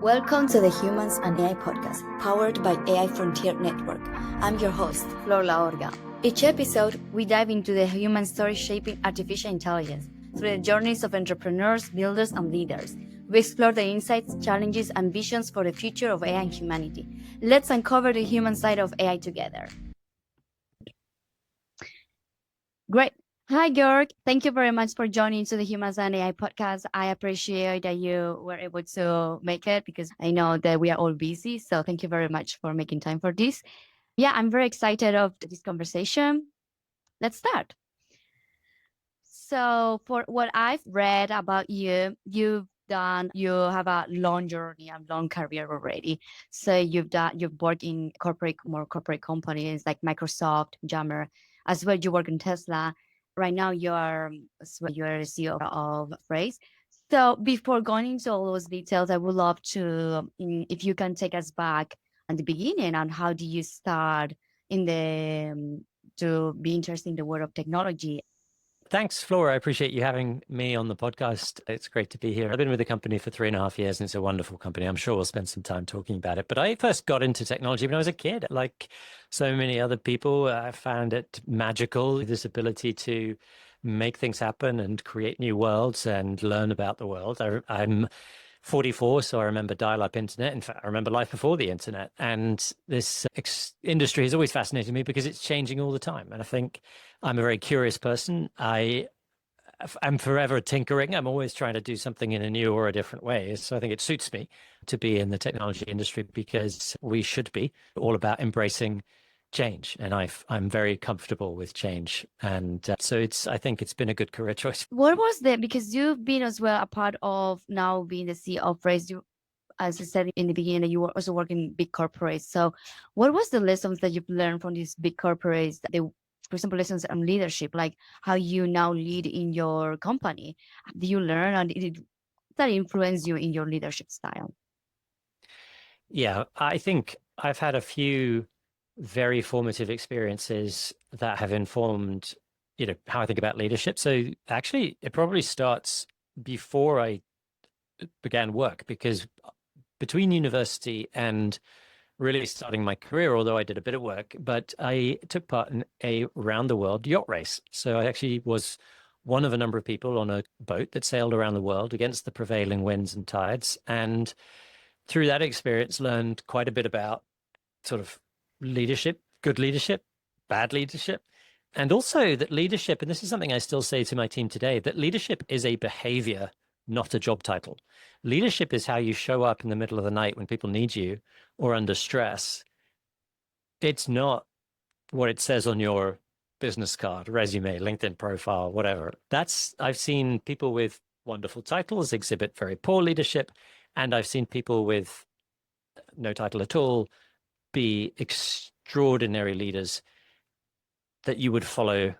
Welcome to the Humans and AI podcast, powered by AI Frontier Network. I'm your host, Flor Laorga. Each episode, we dive into the human story shaping artificial intelligence through the journeys of entrepreneurs, builders, and leaders. We explore the insights, challenges, and visions for the future of AI and humanity. Let's uncover the human side of AI together. Great. Hi, Georg. Thank you very much for joining to the Humans and AI podcast. I appreciate that you were able to make it because I know that we are all busy. So thank you very much for making time for this. Yeah, I'm very excited of this conversation. Let's start. So for what I've read about you, you have a long journey, a long career already. So you've worked in more corporate companies like Microsoft, Yammer, as well. You work in Tesla. Right now you're CEO of Phrase. So before going into all those details, I would love to, if you can take us back at the beginning on how do you start to be interested in the world of technology. Thanks, Flora. I appreciate you having me on the podcast. It's great to be here. I've been with the company for 3.5 years, and it's a wonderful company. I'm sure we'll spend some time talking about it. But I first got into technology when I was a kid. Like so many other people, I found it magical, this ability to make things happen and create new worlds and learn about the world. I'm 44, so I remember dial-up internet. In fact, I remember life before the internet. And this industry has always fascinated me because it's changing all the time. And I think I'm a very curious person. I'm forever tinkering. I'm always trying to do something in a new or a different way. So I think it suits me to be in the technology industry because we should be all about embracing change, and I'm very comfortable with change, and so I think it's been a good career choice. What was because you've been as well a part of now being the CEO of Phrase. You, as I said in the beginning, you were also working in big corporates. So what was the lessons that you've learned from these big corporates? For example, lessons on leadership, like how you now lead in your company. Do you learn, and did that influence you in your leadership style? Yeah, I think I've had a few very formative experiences that have informed, how I think about leadership. So actually, it probably starts before I began work, because between university and really starting my career, although I did a bit of work, but I took part in a round the world yacht race. So I actually was one of a number of people on a boat that sailed around the world against the prevailing winds and tides. And through that experience, learned quite a bit about sort of leadership, good leadership, bad leadership, and also that leadership, and this is something I still say to my team today, that leadership is a behavior, not a job title. Leadership is how you show up in the middle of the night when people need you or under stress. It's not what it says on your business card, resume, LinkedIn profile, whatever. I've seen people with wonderful titles exhibit very poor leadership, and I've seen people with no title at all be extraordinary leaders that you would follow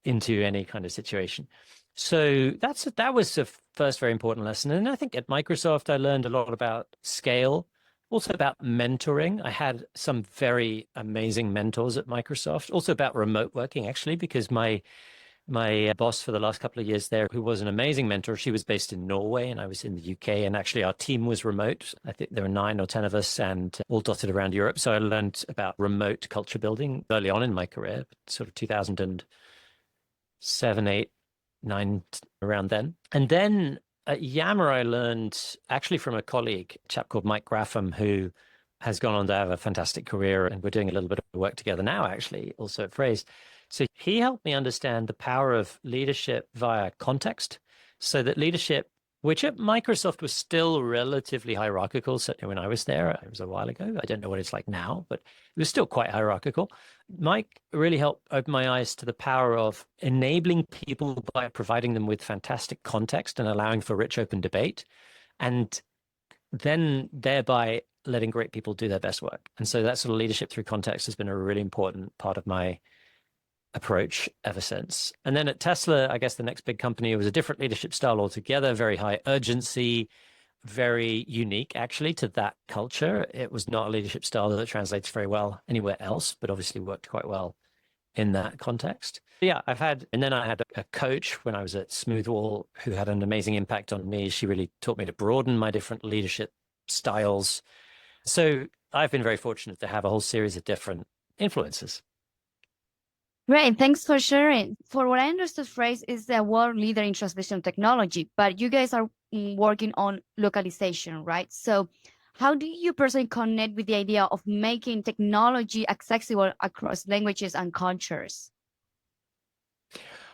into any kind of situation. So that was the first very important lesson. And I think at Microsoft, I learned a lot about scale, also about mentoring. I had some very amazing mentors at Microsoft, also about remote working, actually, because my boss for the last couple of years there, who was an amazing mentor, she was based in Norway and I was in the UK, and actually our team was remote. I think there were 9 or 10 of us and all dotted around Europe. So I learned about remote culture building early on in my career, sort of 2007, 8, 9, around then. And then at Yammer, I learned actually from a colleague, a chap called Mike Graffam, who has gone on to have a fantastic career, and we're doing a little bit of work together now, actually, also at Phrase. So he helped me understand the power of leadership via context, so that leadership, which at Microsoft was still relatively hierarchical, certainly when I was there, it was a while ago. I don't know what it's like now, but it was still quite hierarchical. Mike really helped open my eyes to the power of enabling people by providing them with fantastic context and allowing for rich, open debate, and then thereby letting great people do their best work. And so that sort of leadership through context has been a really important part of my approach ever since. And then at Tesla, I guess the next big company, it was a different leadership style altogether, very high urgency, very unique actually to that culture. It was not a leadership style that translates very well anywhere else, but obviously worked quite well in that context. Yeah, and then I had a coach when I was at Smoothwall who had an amazing impact on me. She really taught me to broaden my different leadership styles. So I've been very fortunate to have a whole series of different influences. Great, thanks for sharing. For what I understood, Phrase is the world leader in translation technology, but you guys are working on localization, right? So, how do you personally connect with the idea of making technology accessible across languages and cultures?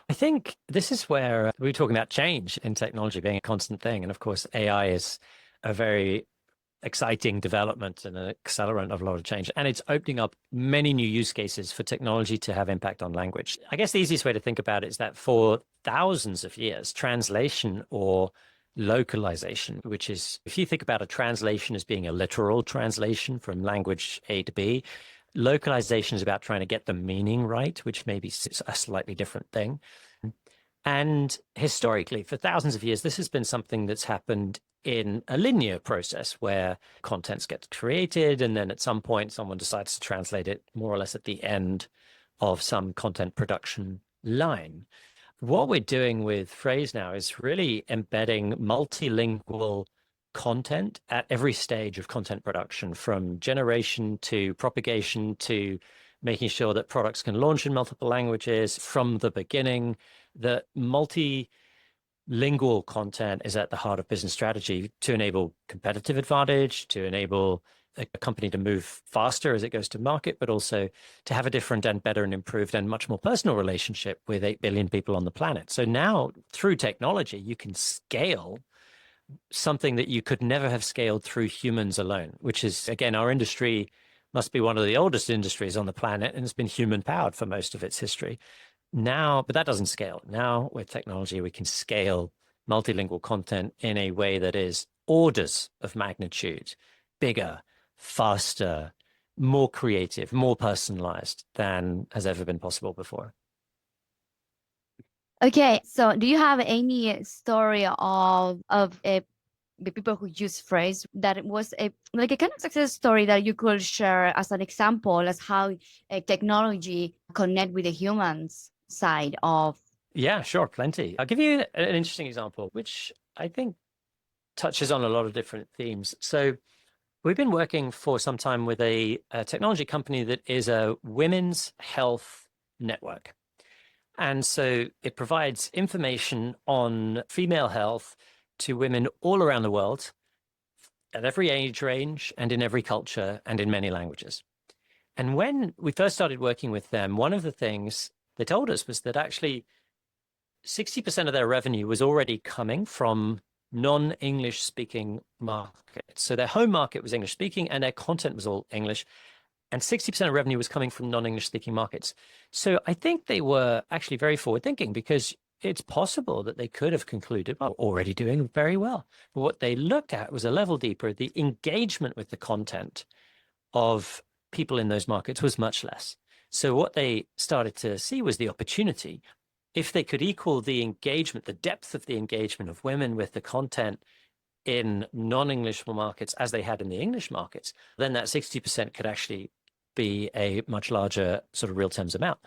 I think this is where we were talking about change in technology being a constant thing. And of course, AI is a very exciting development and an accelerant of a lot of change. And it's opening up many new use cases for technology to have impact on language. I guess the easiest way to think about it is that for thousands of years, translation or localization, which is, if you think about a translation as being a literal translation from language A to B, localization is about trying to get the meaning right, which may be a slightly different thing. And historically, for thousands of years, this has been something that's happened in a linear process where contents get created, and then at some point, someone decides to translate it more or less at the end of some content production line. What we're doing with Phrase now is really embedding multilingual content at every stage of content production, from generation to propagation to making sure that products can launch in multiple languages from the beginning. The multilingual content is at the heart of business strategy to enable competitive advantage, to enable a company to move faster as it goes to market, but also to have a different and better and improved and much more personal relationship with 8 billion people on the planet. So now, through technology, you can scale something that you could never have scaled through humans alone, which is, again, our industry must be one of the oldest industries on the planet, and it's been human powered for most of its history. Now, but that doesn't scale. Now, with technology, we can scale multilingual content in a way that is orders of magnitude bigger, faster, more creative, more personalized than has ever been possible before. Okay, so do you have any story of the people who use Phrase that it was a like a kind of success story that you could share as an example as how technology connect with the humans side of? Yeah, sure, plenty. I'll give you an interesting example, which I think touches on a lot of different themes. So we've been working for some time with a technology company that is a women's health network. And so it provides information on female health to women all around the world at every age range and in every culture and in many languages. And when we first started working with them, one of the things they told us was that actually 60% of their revenue was already coming from non-English speaking markets. So their home market was English speaking and their content was all English. And 60% of revenue was coming from non-English speaking markets. So I think they were actually very forward thinking, because it's possible that they could have concluded, well, already doing very well. But what they looked at was a level deeper. The engagement with the content of people in those markets was much less. So what they started to see was the opportunity. If they could equal the engagement, the depth of the engagement of women with the content in non-English markets as they had in the English markets, then that 60% could actually be a much larger sort of real terms amount.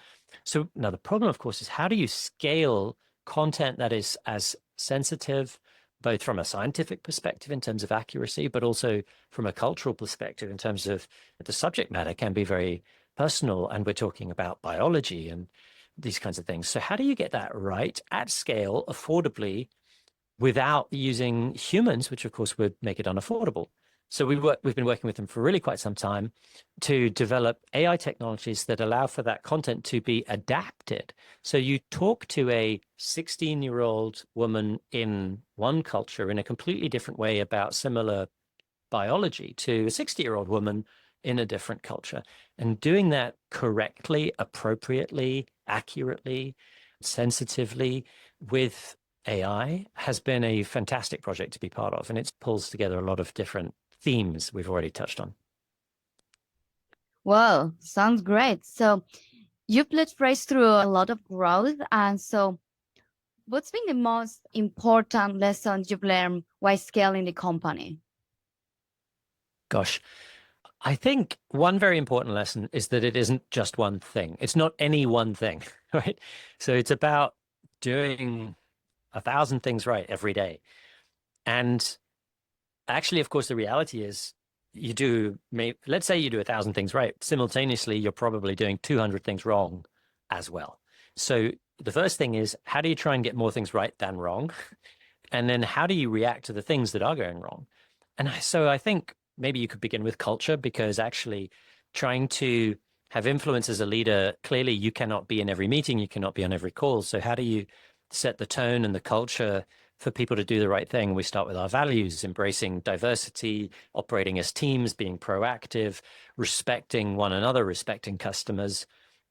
So now the problem, of course, is how do you scale content that is as sensitive, both from a scientific perspective in terms of accuracy, but also from a cultural perspective in terms of the subject matter can be very personal, and we're talking about biology and these kinds of things. So how do you get that right at scale, affordably, without using humans, which of course would make it unaffordable? So we've been working with them for really quite some time to develop AI technologies that allow for that content to be adapted. So you talk to a 16-year-old woman in one culture in a completely different way about similar biology to a 60-year-old woman in a different culture. And doing that correctly, appropriately, accurately, sensitively with AI has been a fantastic project to be part of. And it pulls together a lot of different themes we've already touched on. Well, sounds great. So you've led Phrase through a lot of growth. And so what's been the most important lessons you've learned while scaling the company? Gosh, I think one very important lesson is that it isn't just one thing. It's not any one thing, right? So it's about doing 1,000 things right every day. And Actually, of course, the reality is let's say you do 1,000 things right. Simultaneously, you're probably doing 200 things wrong as well. So the first thing is, how do you try and get more things right than wrong? And then how do you react to the things that are going wrong? And so I think maybe you could begin with culture, because actually trying to have influence as a leader, clearly you cannot be in every meeting, you cannot be on every call. So how do you set the tone and the culture for people to do the right thing? We start with our values, embracing diversity, operating as teams, being proactive, respecting one another, respecting customers.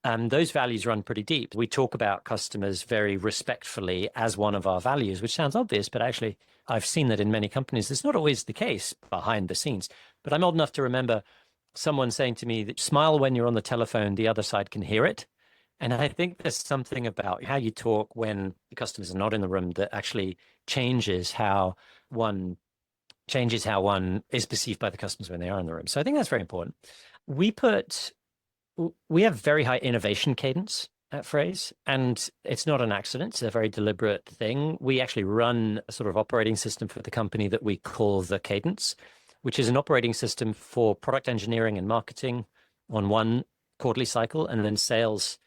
Those values run pretty deep. We talk about customers very respectfully as one of our values, which sounds obvious, but actually I've seen that in many companies. It's not always the case behind the scenes. But I'm old enough to remember someone saying to me, smile when you're on the telephone, the other side can hear it. And I think there's something about how you talk when the customers are not in the room that actually changes how one is perceived by the customers when they are in the room. So I think that's very important. We have very high innovation cadence at Phrase, and it's not an accident. It's a very deliberate thing. We actually run a sort of operating system for the company that we call the Cadence, which is an operating system for product engineering and marketing on one quarterly cycle, and then sales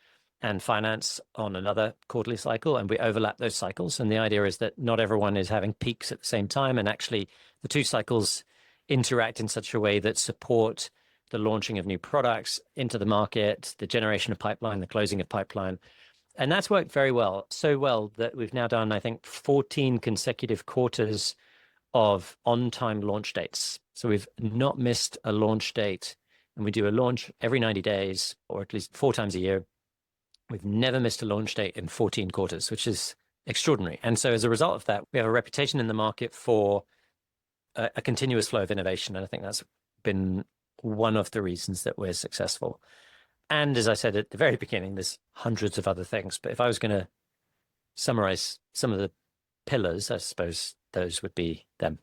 and finance on another quarterly cycle, and we overlap those cycles. And the idea is that not everyone is having peaks at the same time, and actually the two cycles interact in such a way that support the launching of new products into the market, the generation of pipeline, the closing of pipeline. And that's worked very well, so well that we've now done, I think, 14 consecutive quarters of on-time launch dates. So we've not missed a launch date, and we do a launch every 90 days, or at least 4 times a year. We've never missed a launch date in 14 quarters, which is extraordinary. And so as a result of that, we have a reputation in the market for a continuous flow of innovation. And I think that's been one of the reasons that we're successful. And as I said at the very beginning, there's hundreds of other things. But if I was going to summarize some of the pillars, I suppose those would be them.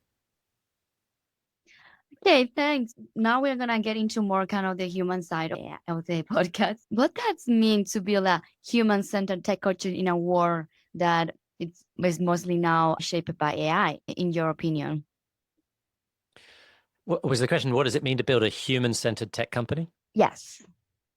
Okay, thanks. Now we're gonna get into more kind of the human side of the podcast. What does mean to build a human-centered tech culture in a world that is mostly now shaped by AI, in your opinion? What was the question? What does it mean to build a human-centered tech company? Yes,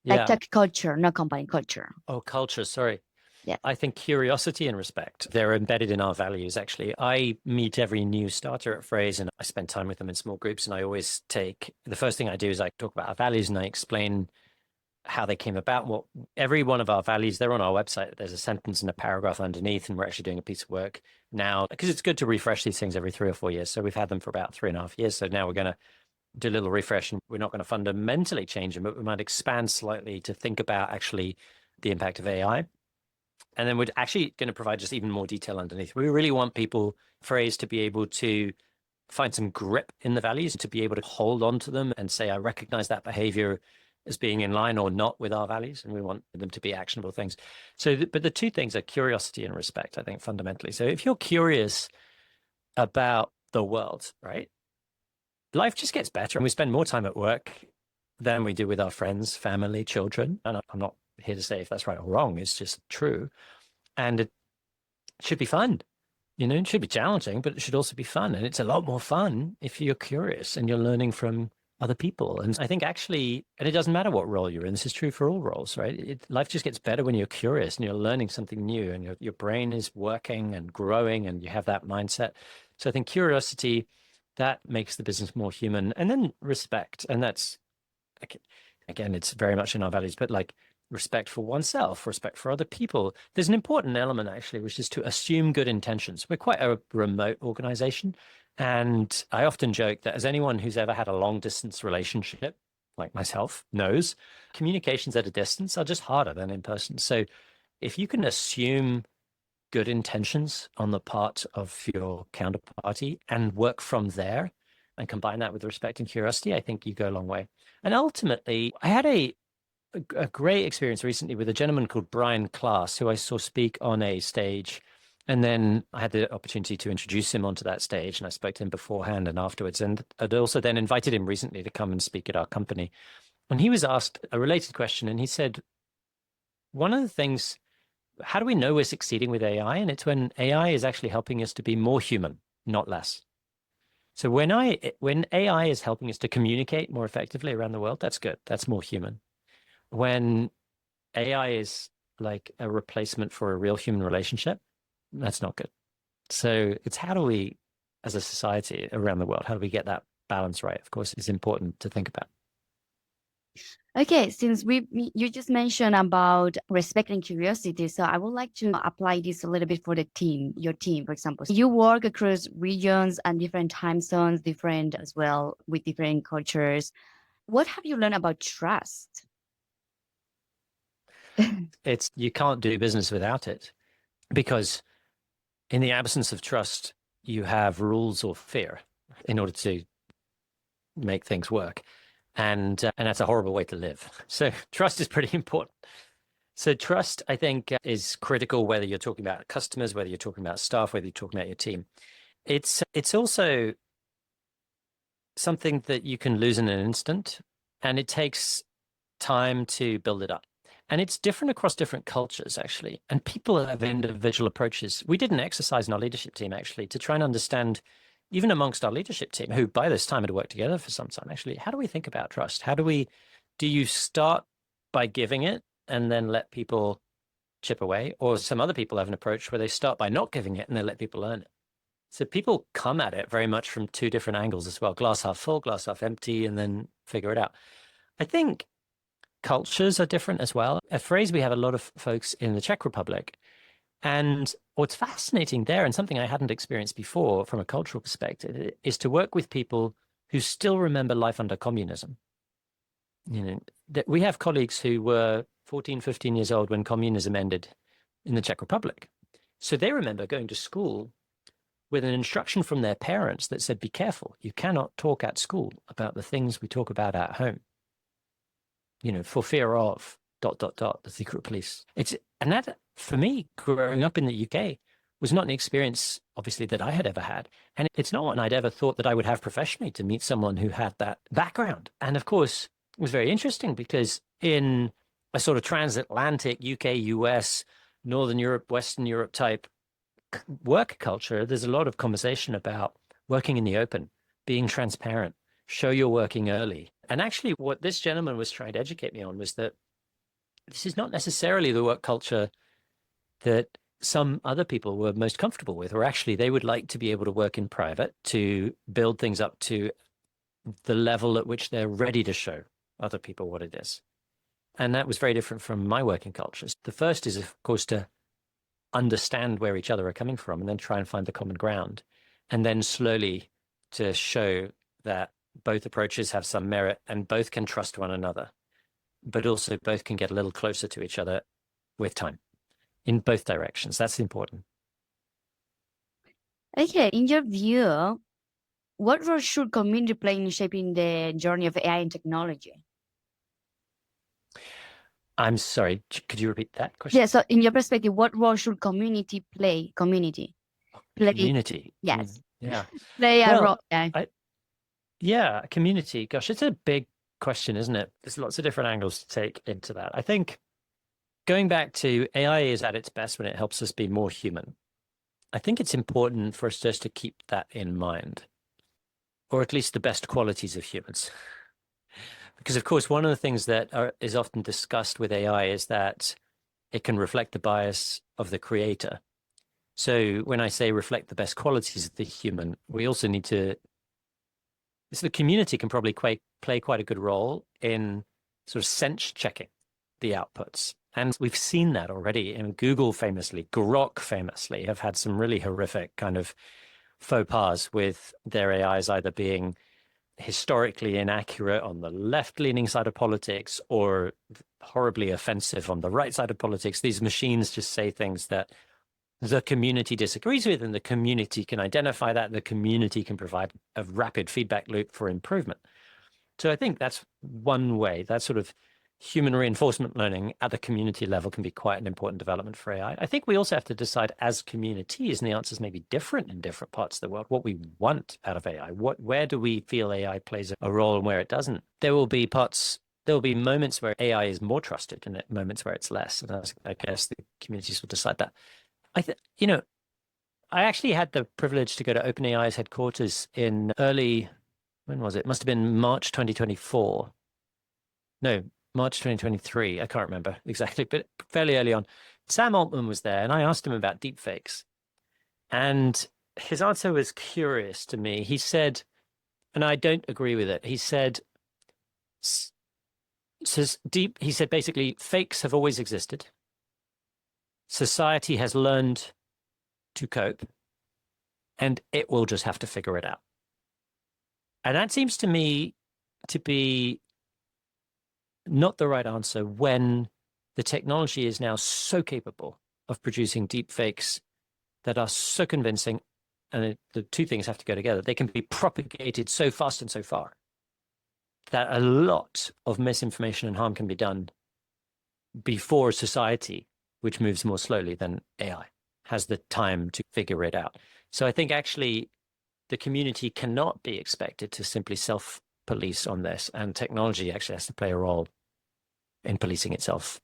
like Yeah. tech culture, not company culture. Oh, culture. Sorry. Yeah. I think curiosity and respect, they're embedded in our values, actually. I meet every new starter at Phrase, and I spend time with them in small groups. And I always the first thing I do is I talk about our values, and I explain how they came about. What every one of our values, they're on our website. There's a sentence and a paragraph underneath, and we're actually doing a piece of work now, because it's good to refresh these things every 3 or 4 years. So we've had them for about 3.5 years. So now we're going to do a little refresh, and we're not going to fundamentally change them, but we might expand slightly to think about actually the impact of AI. And then we're actually going to provide just even more detail underneath. We really want people, Phrase, to be able to find some grip in the values, to be able to hold on to them and say, I recognize that behavior as being in line or not with our values. And we want them to be actionable things. So, but the two things are curiosity and respect, I think, fundamentally. So if you're curious about the world, right, life just gets better. And we spend more time at work than we do with our friends, family, children. And I'm not here to say if that's right or wrong. It's just true. And it should be fun. It should be challenging, but it should also be fun. And it's a lot more fun if you're curious and you're learning from other people. And I think actually, and it doesn't matter what role you're in, this is true for all roles, right? Life just gets better when you're curious and you're learning something new, and your brain is working and growing, and you have that mindset. So I think curiosity, that makes the business more human. And then respect. And that's, again, it's very much in our values, but like respect for oneself, respect for other people. There's an important element, actually, which is to assume good intentions. We're quite a remote organization. And I often joke that, as anyone who's ever had a long distance relationship, like myself, knows, communications at a distance are just harder than in person. So if you can assume good intentions on the part of your counterparty and work from there and combine that with respect and curiosity, I think you go a long way. And ultimately, I had a great experience recently with a gentleman called Brian Klaas, who I saw speak on a stage. And then I had the opportunity to introduce him onto that stage, and I spoke to him beforehand and afterwards. And I'd also then invited him recently to come and speak at our company. And he was asked a related question, and he said, one of the things, how do we know we're succeeding with AI? And it's when AI is actually helping us to be more human, not less. So when AI is helping us to communicate more effectively around the world, that's good. That's more human. When AI is like a replacement for a real human relationship, that's not good. So it's how do we, as a society around the world, how do we get that balance right? Of course, it's important to think about. Okay, since you just mentioned about respect and curiosity, so I would like to apply this a little bit for the team, your team, for example. So you work across regions and different time zones, different as well with different cultures. What have you learned about trust? It's you can't do business without it because in the absence of trust, you have rules or fear in order to make things work. And that's a horrible way to live. So trust is pretty important. So trust, I think, is critical whether you're talking about customers, whether you're talking about staff, whether you're talking about your team. It's also something that you can lose in an instant, and it takes time to build it up. And it's different across different cultures, actually. And people have individual approaches. We did an exercise in our leadership team, actually, to try and understand, even amongst our leadership team, who by this time had worked together for some time, actually, how do we think about trust? Do you start by giving it and then let people chip away? Or some other people have an approach where they start by not giving it and they let people earn it. So people come at it very much from two different angles as well, glass half full, glass half empty, and then figure it out. I think cultures are different as well. A phrase we have a lot of folks in the Czech Republic. And what's fascinating there, and something I hadn't experienced before from a cultural perspective, is to work with people who still remember life under communism. You know, that we have colleagues who were 14, 15 years old when communism ended in the Czech Republic. So they remember going to school with an instruction from their parents that said, be careful, you cannot talk at school about the things we talk about at home, for fear of ... the secret police. And that, for me, growing up in the UK, was not an experience, obviously, that I had ever had. And it's not one I'd ever thought that I would have professionally, to meet someone who had that background. And of course, it was very interesting because in a sort of transatlantic UK, US, Northern Europe, Western Europe type work culture, there's a lot of conversation about working in the open, being transparent, show you're working early. And actually, what this gentleman was trying to educate me on was that this is not necessarily the work culture that some other people were most comfortable with, or actually they would like to be able to work in private to build things up to the level at which they're ready to show other people what it is. And that was very different from my working cultures. The first is, of course, to understand where each other are coming from and then try and find the common ground. And then slowly to show that both approaches have some merit and both can trust one another, but also both can get a little closer to each other with time in both directions. That's important. Okay, in your view, what role should community play in shaping the journey of AI and technology? I'm sorry, could you repeat that question? Yeah, so in your perspective, what role should community play? Community play, Community. yes, Yeah. play a role. Well, yeah, community. Gosh, it's a big question, isn't it? There's lots of different angles to take into that. I think going back to AI is at its best when it helps us be more human. I think it's important for us just to keep that in mind, or at least the best qualities of humans. Because, of course, one of the things that is often discussed with AI is that it can reflect the bias of the creator. So when I say reflect the best qualities of the human, we also need to, so the community can probably play quite a good role in sort of sense checking the outputs. And we've seen that already. And Google famously, Grok famously, have had some really horrific kind of faux pas with their AIs either being historically inaccurate on the left-leaning side of politics or horribly offensive on the right side of politics. These machines just say things that the community disagrees with, and the community can identify that, and the community can provide a rapid feedback loop for improvement. So I think that's one way. That sort of human reinforcement learning at the community level can be quite an important development for AI. I think we also have to decide as communities, and the answers may be different in different parts of the world, what we want out of AI. Where do we feel AI plays a role and where it doesn't? There will be moments where AI is more trusted and moments where it's less. And I guess the communities will decide that. I actually had the privilege to go to OpenAI's headquarters in early, when was it? Must have been March 2024. No, March 2023. I can't remember exactly, but fairly early on. Sam Altman was there, and I asked him about deepfakes. And his answer was curious to me. He said, and I don't agree with it. He said, he said basically, fakes have always existed. Society has learned to cope, and it will just have to figure it out. And that seems to me to be not the right answer when the technology is now so capable of producing deep fakes that are so convincing, and the two things have to go together. They can be propagated so fast and so far that a lot of misinformation and harm can be done before society, which moves more slowly than AI, has the time to figure it out. So I think actually the community cannot be expected to simply self-police on this, and technology actually has to play a role in policing itself.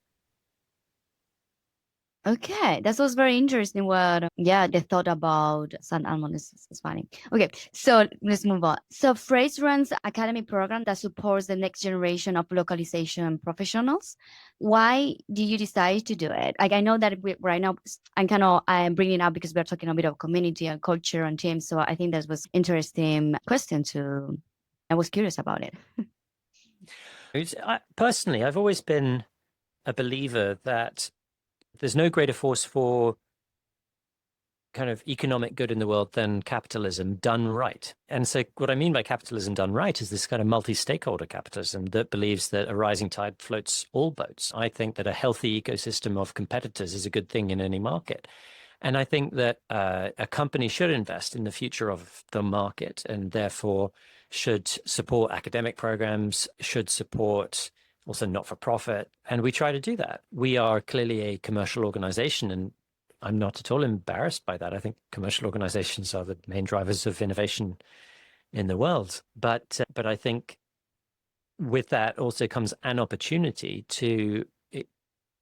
Okay, that was very interesting. What, yeah, they thought about San Almond is funny. Okay, so let's move on. So Phrase runs academy program that supports the next generation of localization professionals. Why do you decide to do it? Like, I know that right now I'm bringing it up because we're talking a bit of community and culture and teams. So I think that was interesting question to. I was curious about it. Personally, I've always been a believer that there's no greater force for kind of economic good in the world than capitalism done right. And so what I mean by capitalism done right is this kind of multi-stakeholder capitalism that believes that a rising tide floats all boats. I think that a healthy ecosystem of competitors is a good thing in any market. And I think that a company should invest in the future of the market, and therefore should support academic programs, should support also not-for-profit. And we try to do that. We are clearly a commercial organization, and I'm not at all embarrassed by that. I think commercial organizations are the main drivers of innovation in the world. But I think with that also comes an opportunity to,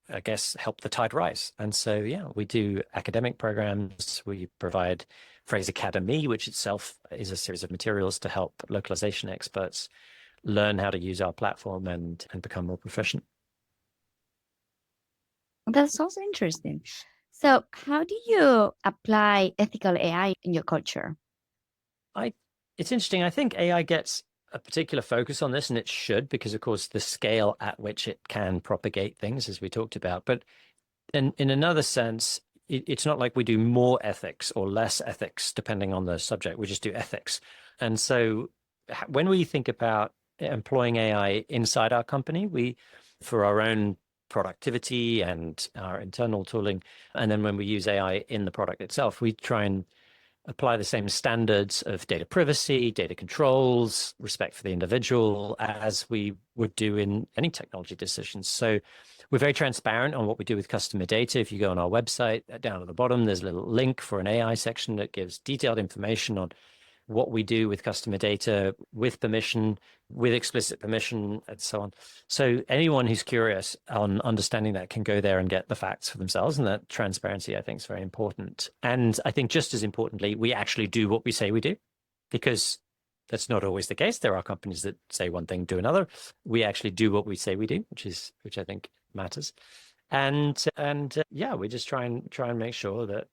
I guess, help the tide rise. And so, yeah, we do academic programs. We provide Phrase Academy, which itself is a series of materials to help localization experts learn how to use our platform and become more proficient. That's also interesting. So how do you apply ethical AI in your culture? It's interesting. I think AI gets a particular focus on this, and it should, because of course the scale at which it can propagate things, as we talked about. But in another sense, it's not like we do more ethics or less ethics depending on the subject. We just do ethics. And so when we think about employing AI inside our company, for our own productivity and our internal tooling, and then when we use AI in the product itself, we try and apply the same standards of data privacy, data controls, respect for the individual as we would do in any technology decisions. So we're very transparent on what we do with customer data. If you go on our website, down at the bottom, there's a little link for an AI section that gives detailed information on what we do with customer data, with permission, with explicit permission, and so on. So anyone who's curious on understanding that can go there and get the facts for themselves. And that transparency, I think, is very important. And I think just as importantly, we actually do what we say we do, because that's not always the case. There are companies that say one thing, do another. We actually do what we say we do, which I think matters. And yeah, we just try and make sure that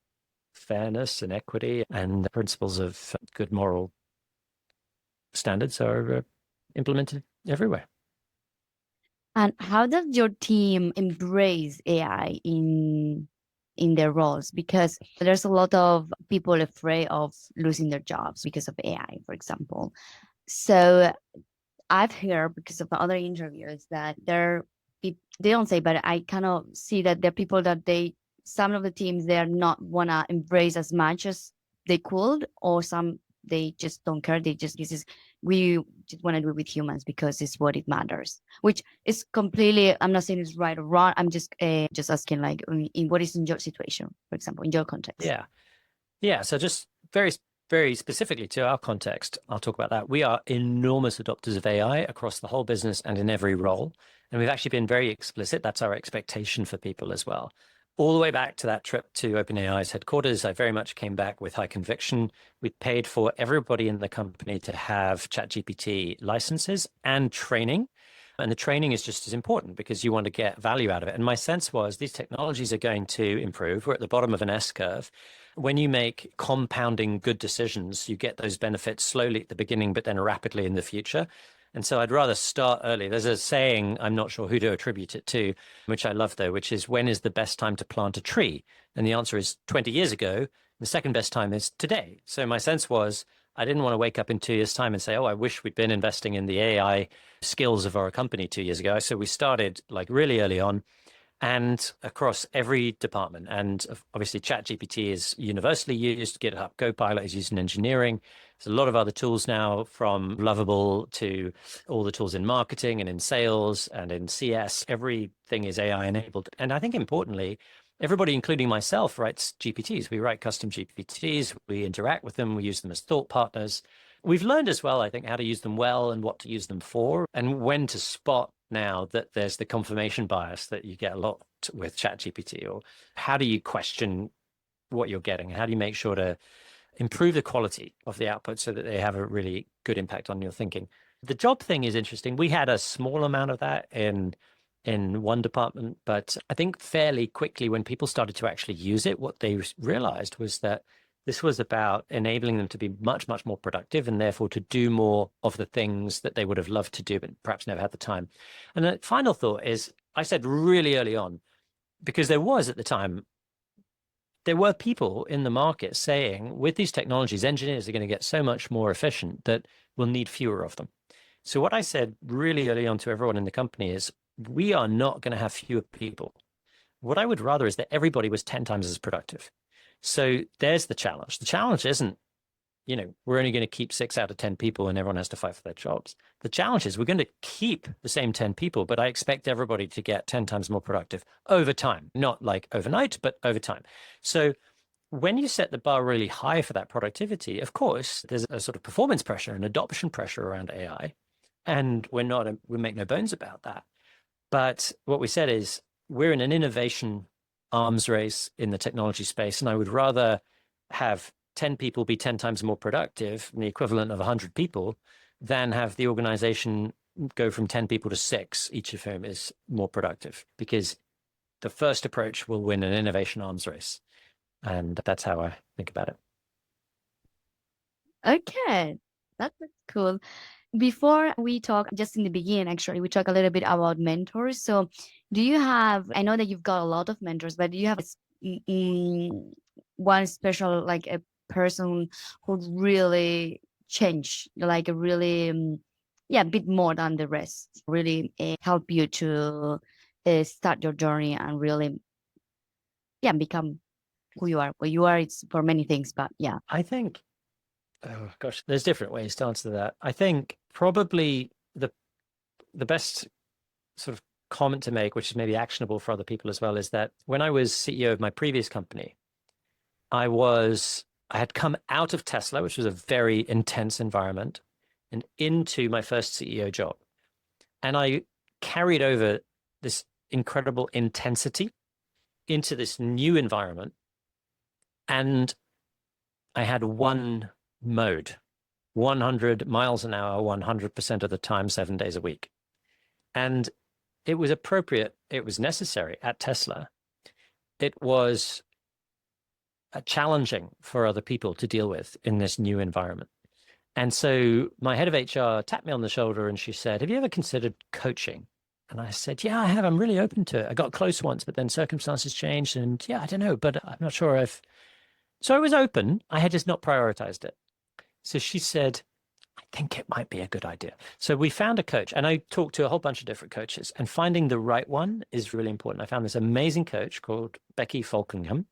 fairness and equity and the principles of good moral standards are implemented everywhere. And how does your team embrace AI in their roles? Because there's a lot of people afraid of losing their jobs because of AI, for example. So I've heard, because of other interviews, that they don't say, but I kind of see that there are people that some of the teams, they're not wanna embrace as much as they could, or some they just don't care. We just want to do it with humans because it's what it matters, which is completely, I'm not saying it's right or wrong. I'm just asking, like, in what is in your situation, for example, in your context. Yeah. So just very, very specifically to our context, I'll talk about that. We are enormous adopters of AI across the whole business and in every role. And we've actually been very explicit. That's our expectation for people as well. all the way back to that trip to OpenAI's headquarters, I very much came back with high conviction. We paid for everybody in the company to have ChatGPT licenses and training. And the training is just as important because you want to get value out of it. And my sense was these technologies are going to improve. We're at the bottom of an S curve. When you make compounding good decisions, you get those benefits slowly at the beginning, but then rapidly in the future. And so I'd rather start early. There's a saying, I'm not sure who to attribute it to, which I love though, which is when is the best time to plant a tree? And the answer is 20 years ago. The second best time is today. So my sense was I didn't want to wake up in 2 years' time and say, oh, I wish we'd been investing in the AI skills of our company 2 years ago. So we started like really early on and across every department. And obviously ChatGPT is universally used. GitHub Copilot is used in engineering. There's a lot of other tools now, from Lovable to all the tools in marketing and in sales and in CS. Everything is AI enabled. And I think importantly, everybody, including myself, writes GPTs. We write custom GPTs. We interact with them. We use them as thought partners. We've learned as well, I think, how to use them well and what to use them for and when to spot now that there's the confirmation bias that you get a lot with ChatGPT, or how do you question what you're getting? How do you make sure to improve the quality of the output so that they have a really good impact on your thinking? The job thing is interesting. We had a small amount of that in one department, but I think fairly quickly when people started to actually use it, what they realized was that this was about enabling them to be much, much more productive and therefore to do more of the things that they would have loved to do, but perhaps never had the time. And the final thought is, I said really early on, because there was at the time, there were people in the market saying, with these technologies, engineers are going to get so much more efficient that we'll need fewer of them. So what I said really early on to everyone in the company is, we are not going to have fewer people. What I would rather is that everybody was 10 times as productive. So there's the challenge. The challenge isn't, we're only going to keep 6 out of 10 people and everyone has to fight for their jobs. The challenge is we're going to keep the same 10 people, but I expect everybody to get 10 times more productive over time, not like overnight, but over time. So when you set the bar really high for that productivity, of course, there's a sort of performance pressure and adoption pressure around AI. And we make no bones about that. But what we said is we're in an innovation arms race in the technology space. And I would rather have 10 people be 10 times more productive, the equivalent of 100 people, than have the organization go from 10 people to 6, each of whom is more productive, because the first approach will win an innovation arms race. And that's how I think about it. Okay, that's cool. Before we talk, just in the beginning, actually, we talk a little bit about mentors. So do you have, I know that you've got a lot of mentors, but do you have one special, like a person who really changed, like a really, a bit more than the rest, really help you to start your journey and really, become who you are? Well, you are, it's for many things, but yeah. I think, oh gosh, there's different ways to answer that. I think probably the best sort of comment to make, which is maybe actionable for other people as well, is that when I was CEO of my previous company, I had come out of Tesla, which was a very intense environment, and into my first CEO job. And I carried over this incredible intensity into this new environment. And I had one mode, 100 miles an hour, 100% of the time, 7 days a week. And it was appropriate. It was necessary at Tesla. It was challenging for other people to deal with in this new environment. And so my head of HR tapped me on the shoulder and she said, have you ever considered coaching? And I said, yeah, I have. I'm really open to it. I got close once, but then circumstances changed. And yeah, I don't know, but I'm not sure if. So I was open. I had just not prioritized it. So she said, I think it might be a good idea. So we found a coach, and I talked to a whole bunch of different coaches, and finding the right one is really important. I found this amazing coach called Becky Falkingham,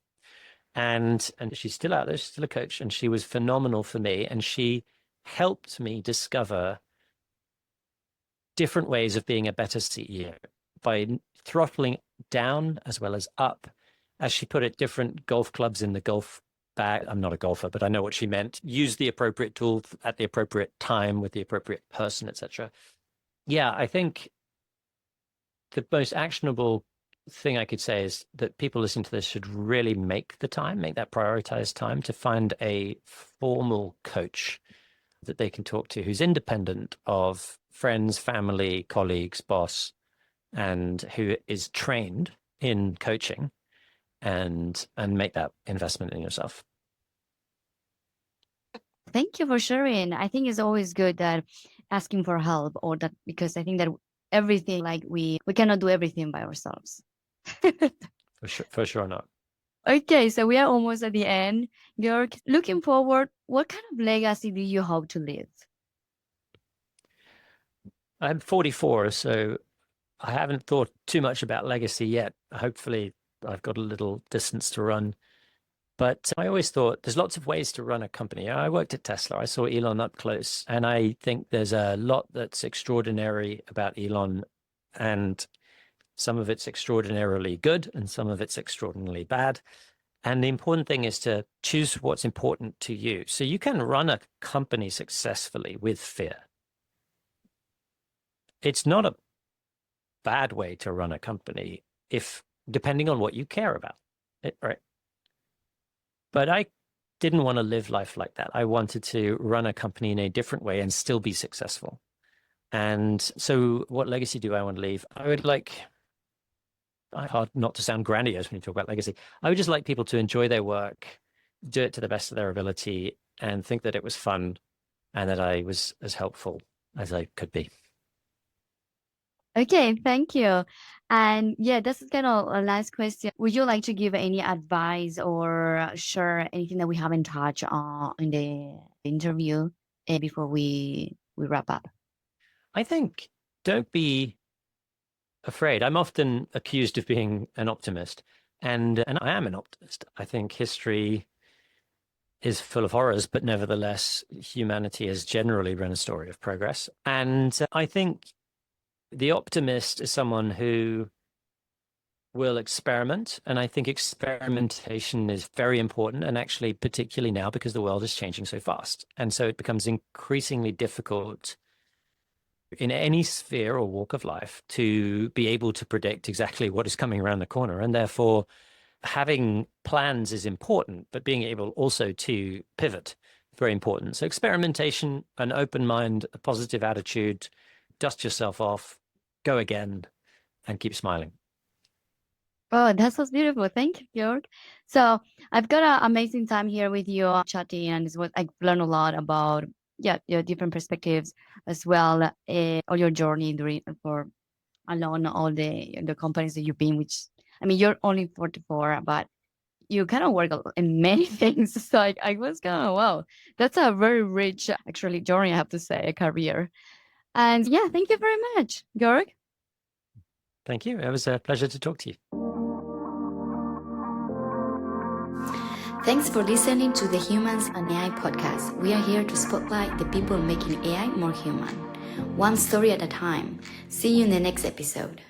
and she's still out there. She's still a coach, and she was phenomenal for me. And she helped me discover different ways of being a better CEO by throttling down as well as up. As she put it, different golf clubs in the golf bag. I'm not a golfer, but I know what she meant. Use the appropriate tool at the appropriate time with the appropriate person, etc. Yeah, I think the most actionable thing I could say is that people listening to this should really make that prioritized time to find a formal coach that they can talk to who's independent of friends, family, colleagues, boss, and who is trained in coaching, and make that investment in yourself. Thank you for sharing. I think it's always good that asking for help, or that, because I think that everything, like we cannot do everything by ourselves. For sure not. Okay, so we are almost at the end. Georg, looking forward, what kind of legacy do you hope to leave? I'm 44, so I haven't thought too much about legacy yet. Hopefully, I've got a little distance to run. But I always thought there's lots of ways to run a company. I worked at Tesla. I saw Elon up close, and I think there's a lot that's extraordinary about Elon, and some of it's extraordinarily good and some of it's extraordinarily bad. And the important thing is to choose what's important to you. So you can run a company successfully with fear. It's not a bad way to run a company, if depending on what you care about, right? But I didn't want to live life like that. I wanted to run a company in a different way and still be successful. And so what legacy do I want to leave? Hard not to sound grandiose when you talk about legacy. I would just like people to enjoy their work, do it to the best of their ability, and think that it was fun and that I was as helpful as I could be. Okay, thank you. And yeah, that's kind of a last question. Would you like to give any advice or share anything that we haven't touched on in the interview before we wrap up? I think don't be afraid. I'm often accused of being an optimist, and I am an optimist. I think history is full of horrors, but nevertheless, humanity has generally run a story of progress. And I think the optimist is someone who will experiment. And I think experimentation is very important. And actually, particularly now, because the world is changing so fast. And so it becomes increasingly difficult in any sphere or walk of life to be able to predict exactly what is coming around the corner. And therefore, having plans is important, but being able also to pivot is very important. So experimentation, an open mind, a positive attitude, dust yourself off, go again, and keep smiling. Oh, that was beautiful. Thank you, Georg. So I've got an amazing time here with you chatting, and I've learned a lot about your different perspectives as well, all your journey along all the companies that you've been. Which, I mean, you're only 44, but you kind of work in many things. So I was kind of, wow, that's a very rich actually journey, I have to say, a career. And yeah, thank you very much, Georg. Thank you. It was a pleasure to talk to you. Thanks for listening to the Humans and AI podcast. We are here to spotlight the people making AI more human, one story at a time. See you in the next episode.